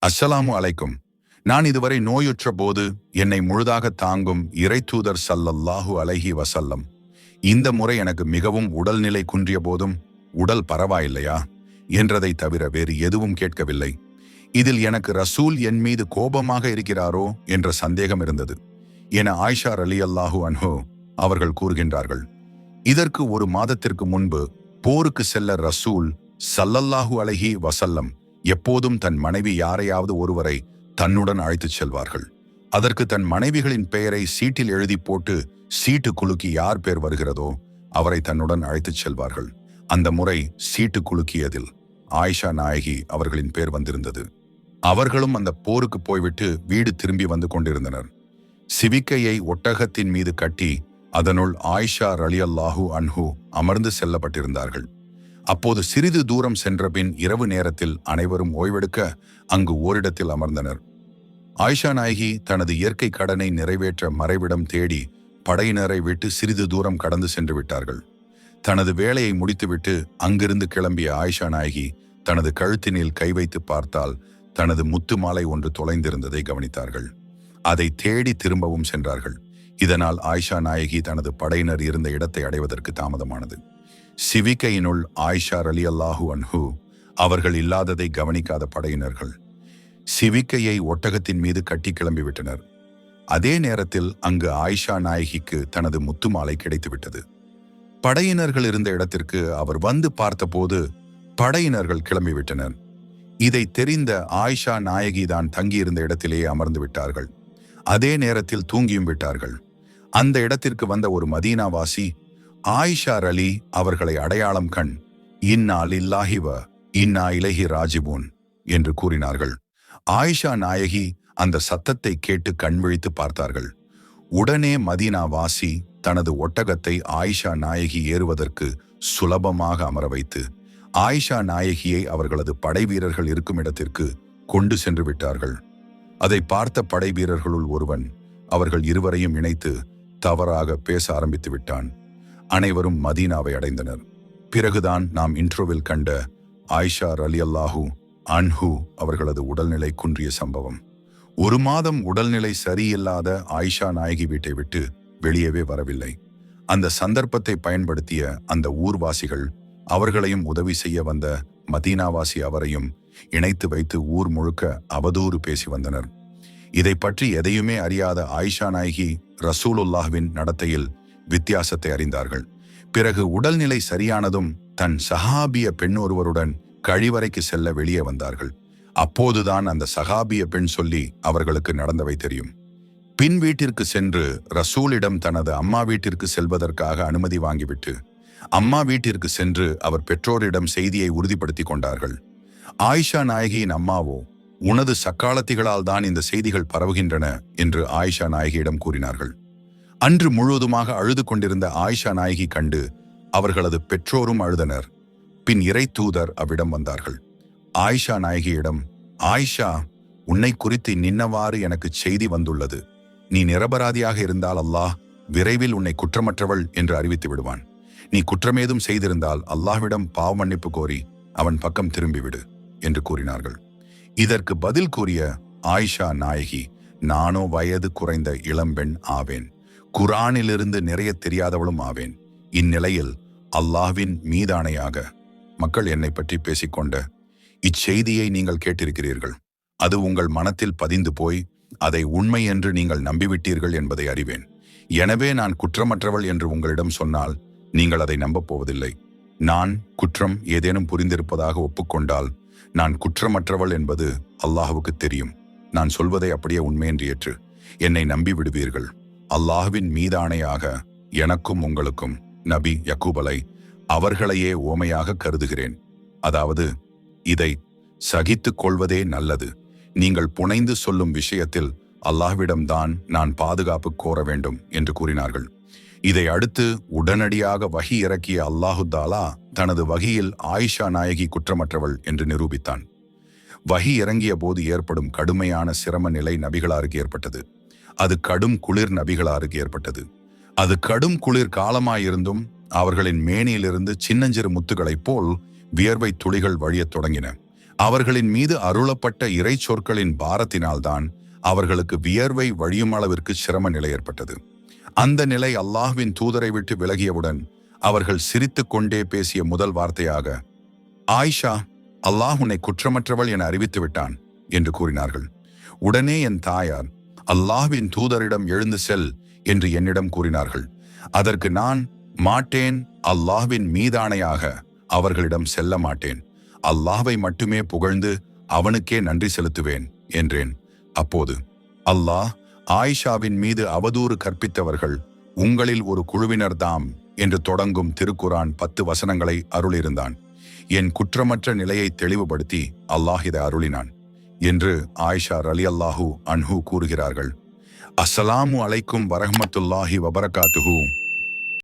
அஸ்ஸலாமு அலைக்கும். நான் இதுவரை நோயுற்ற போது என்னை முழுதாக தாங்கும் இறைத்தூதர் ஸல்லல்லாஹு அலைஹி வஸல்லம் இந்த முறை எனக்கு மிகவும் உடல்நிலை குன்றிய போதும் உடல் பரவாயில்லையா என்றதை தவிர வேறு எதுவும் கேட்கவில்லை. இதில் எனக்கு ரசூல் என் மீது கோபமாக இருக்கிறாரோ என்ற சந்தேகம் இருந்தது என ஆயிஷா ரலியல்லாஹு அன்ஹு அவர்கள் கூறுகின்றார்கள். இதற்கு ஒரு மாதத்திற்கு முன்பு போருக்கு செல்ல ரசூல் ஸல்லல்லாஹு அலைஹி வஸல்லம் எப்போதும் தன் மனைவி யாரையாவது ஒருவரை தன்னுடன் அழைத்துச் செல்வார்கள். அதற்கு தன் மனைவிகளின் பெயரை சீட்டில் எழுதி போட்டு சீட்டு குலுக்கி யார் பேர் வருகிறதோ அவரை தன்னுடன் அழைத்துச் செல்வார்கள். அந்த முறை சீட்டு குலுக்கியதில் ஆயிஷா நாயகி அவர்களின் பேர் வந்திருந்தது. அவர்களும் அந்த போருக்கு போய்விட்டு வீடு திரும்பி வந்து கொண்டிருந்தனர். சிவிக்கையை ஒட்டகத்தின் மீது கட்டி அதனுள் ஆயிஷா ரலியல்லாஹு அன்ஹு அமர்ந்து செல்லப்பட்டிருந்தார்கள். அப்போது சிறிது தூரம் சென்றபின் இரவு நேரத்தில் அனைவரும் ஓய்வெடுக்க அங்கு ஓரிடத்தில் அமர்ந்தனர். ஆயிஷா நாயகி தனது இயற்கை கடனை நிறைவேற்ற மறைவிடம் தேடி படையினரை விட்டு சிறிது தூரம் கடந்து சென்று விட்டார்கள். தனது வேலையை முடித்துவிட்டு அங்கிருந்து கிளம்பிய ஆயிஷா நாயகி தனது கழுத்தினில் கை வைத்து பார்த்தால் தனது முத்து மாலை ஒன்று தொலைந்திருந்ததை கவனித்தார்கள். அதை தேடி திரும்பவும் சென்றார்கள். இதனால் ஆயிஷா நாயகி தனது படையினர் இருந்த இடத்தை அடைவதற்கு தாமதமானது. சிவிக்கையினுள் ஆயிஷா ரலியல்லாஹு அன்ஹு அவர்கள் இல்லாததை கவனிக்காத படையினர்கள் சிவிக்கையை ஒட்டகத்தின் மீது கட்டி கிளம்பிவிட்டனர். அதே நேரத்தில் அங்கு ஆயிஷா நாயகிக்கு தனது முத்து மாலை கிடைத்துவிட்டது. படையினர்கள் இருந்த இடத்திற்கு அவர் வந்து பார்த்தபோது படையினர்கள் கிளம்பிவிட்டனர். இதை தெரிந்த ஆயிஷா நாயகி தான் தங்கியிருந்த இடத்திலேயே அமர்ந்து விட்டார்கள். அதே நேரத்தில் தூங்கியும் விட்டார்கள். அந்த இடத்திற்கு வந்த ஒரு மதீனாவாசி ஆயிஷா ரலி அவர்களை அடையாளம் கண் இன்னா லில்லாஹி வ இன்னா இலைஹி ராஜிபூன் என்று கூறினார்கள். ஆயிஷா நாயகி அந்த சத்தத்தை கேட்டு கண் விழித்து பார்த்தார்கள். உடனே மதீனாவாசி தனது ஒட்டகத்தை ஆயிஷா நாயகி ஏறுவதற்கு சுலபமாக அமர வைத்து ஆயிஷா நாயகியை அவர்களது படை வீரர்கள் இருக்கும் இடத்திற்கு கொண்டு சென்று விட்டார்கள். அதை பார்த்த படை வீரர்களுள் ஒருவன் அவர்கள் இருவரையும் இணைத்து தவறாக பேச ஆரம்பித்து விட்டான். அனைவரும் மதீனாவை அடைந்தனர். பிறகுதான் நாம் இன்ட்ரோவில் கண்ட ஆயிஷா ரலியல்லாஹு அன்ஹு அவர்களது உடல்நிலை குன்றிய சம்பவம். ஒரு மாதம் உடல்நிலை சரியில்லாத ஆயிஷா நாயகி வீட்டை விட்டு வெளியவே வரவில்லை. அந்த சந்தர்ப்பத்தை பயன்படுத்திய அந்த ஊர்வாசிகள் அவர்களையும் உதவி செய்ய வந்த மதீனாவாசி அவரையும் இணைத்து வைத்து ஊர் முழுக்க அவதூறு பேசி வந்தனர். இதை பற்றி எதையுமே அறியாத ஆயிஷா நாயகி ரசூலுல்லாஹ்வின் நடத்தையில் வித்தியாசத்தை அறிந்தார்கள். பிறகு உடல்நிலை சரியானதும் தன் சஹாபிய பெண் ஒருவருடன் கழிவறைக்கு செல்ல வெளியே வந்தார்கள். அப்போதுதான் அந்த சஹாபிய பெண் சொல்லி அவர்களுக்கு நடந்தவை தெரியும். பின் வீட்டிற்கு சென்று ரசூலிடம் தனது அம்மா வீட்டிற்கு செல்வதற்காக அனுமதி வாங்கிவிட்டு அம்மா வீட்டிற்கு சென்று அவர் பெற்றோரிடம் செய்தியை உறுதிப்படுத்தி கொண்டார்கள். ஆயிஷா நாயகியின் அம்மாவோ உனது சக்காலத்திகளால் தான் இந்த செய்திகள் பரவுகின்றன என்று ஆயிஷா நாயகியிடம் கூறினார்கள். அன்று முழுவதுமாக அழுது கொண்டிருந்த ஆயிஷா நாயகி கண்டு அவர்களது பெற்றோரும் அழுதனர். பின் இறை தூதர் அவ்விடம் வந்தார்கள். ஆயிஷா நாயகியிடம், ஆயிஷா, உன்னை குறித்து நின்னவாறு எனக்கு செய்தி வந்துள்ளது. நீ நிரபராதியாக இருந்தால் அல்லாஹ் விரைவில் உன்னை குற்றமற்றவள் என்று அறிவித்து விடுவான். நீ குற்றமேதும் செய்திருந்தால் அல்லாஹ்விடம் பாவ மன்னிப்பு கோரி அவன் பக்கம் திரும்பிவிடு என்று கூறினார்கள். இதற்கு பதில் கூறிய ஆயிஷா நாயகி, நானோ வயது குறைந்த இளம்பெண் ஆவேன், குர்ஆனிலிருந்து நிறைய தெரியாதவளும் ஆவேன். இந்நிலையில் அல்லாஹ்வின் மீதானையாக மக்கள் என்னை பற்றி பேசிக்கொண்ட இச்செய்தியை நீங்கள் கேட்டிருக்கிறீர்கள். அது உங்கள் மனத்தில் பதிந்து போய் அதை உண்மை என்று நீங்கள் நம்பிவிட்டீர்கள் என்பதை அறிவேன். எனவே நான் குற்றமற்றவள் என்று உங்களிடம் சொன்னால் நீங்கள் அதை நம்பப் போவதில்லை. நான் குற்றம் ஏதேனும் புரிந்திருப்பதாக ஒப்புக்கொண்டால் நான் குற்றமற்றவள் என்பது அல்லாஹ்வுக்கு தெரியும். நான் சொல்வதை அப்படியே உண்மை என்று ஏற்று என்னை நம்பி விடுவீர்கள். அல்லாஹ்வின் மீதானையாக எனக்கும் உங்களுக்கும் நபி யக்கூபலை அவர்களையே ஓமையாக கருதுகிறேன். அதாவது, இதை சகித்துக் கொள்வதே நல்லது. நீங்கள் புனைந்து சொல்லும் விஷயத்தில் அல்லாஹ்விடம்தான் நான் பாதுகாப்பு கோர வேண்டும் என்று கூறினார்கள். இதை அடுத்து உடனடியாக வஹி இறக்கிய அல்லாஹு தாலா தனது வஹியில் ஆயிஷா நாயகி குற்றமற்றவள் என்று நிரூபித்தான். வஹி இறங்கிய போது ஏற்படும் கடுமையான சிரம நிலை நபிகளாருக்கு ஏற்பட்டது. அது கடும் குளிர் நபிகளாருக்கு ஏற்பட்டது. அது கடும் குளிர் காலமாயிருந்தும் அவர்களின் மேனியிலிருந்து சின்னஞ்சிறு முத்துகளைப் போல் வியர்வை துளிகள் வழியத் தொடங்கின. அவர்களின் மீது அருளப்பட்ட இறை சொற்களின் பாரத்தினால்தான் அவர்களுக்கு வியர்வை வழியும் அளவிற்கு சிரம நிலை ஏற்பட்டது. அந்த நிலை அல்லாஹ்வின் தூதரை விட்டு விலகியவுடன் அவர்கள் சிரித்துக் கொண்டே பேசிய முதல் வார்த்தையாக, ஆயிஷா, அல்லாஹ் உன்னை குற்றமற்றவள் என அறிவித்து விட்டான் என்று கூறினார்கள். உடனே என் தாயார், அல்லாஹ்வின் தூதரிடம் எழுந்து செல் என்று என்னிடம் கூறினார்கள். அதற்கு நான், மாட்டேன், அல்லாஹ்வின் மீதானையாக அவர்களிடம் செல்ல மாட்டேன். அல்லாஹ்வை மட்டுமே புகழ்ந்து அவனுக்கே நன்றி செலுத்துவேன் என்றேன். அப்போது அல்லாஹ் ஆயிஷாவின் மீது அவதூறு கற்பித்தவர்கள் உங்களில் ஒரு குழுவினர்தாம் என்று தொடங்கும் திருக்குரான் 10 வசனங்களை அருளியிருந்தான். என் குற்றமற்ற நிலையை தெளிவுபடுத்தி அல்லாஹ் இதை அருளினான் என்று ஆயிஷா ரலியல்லாஹு அன்ஹு கூறுகிறார்கள். அஸ்ஸலாமு அலைக்கும் வரஹ்மத்துல்லாஹி வபரகாத்துஹு.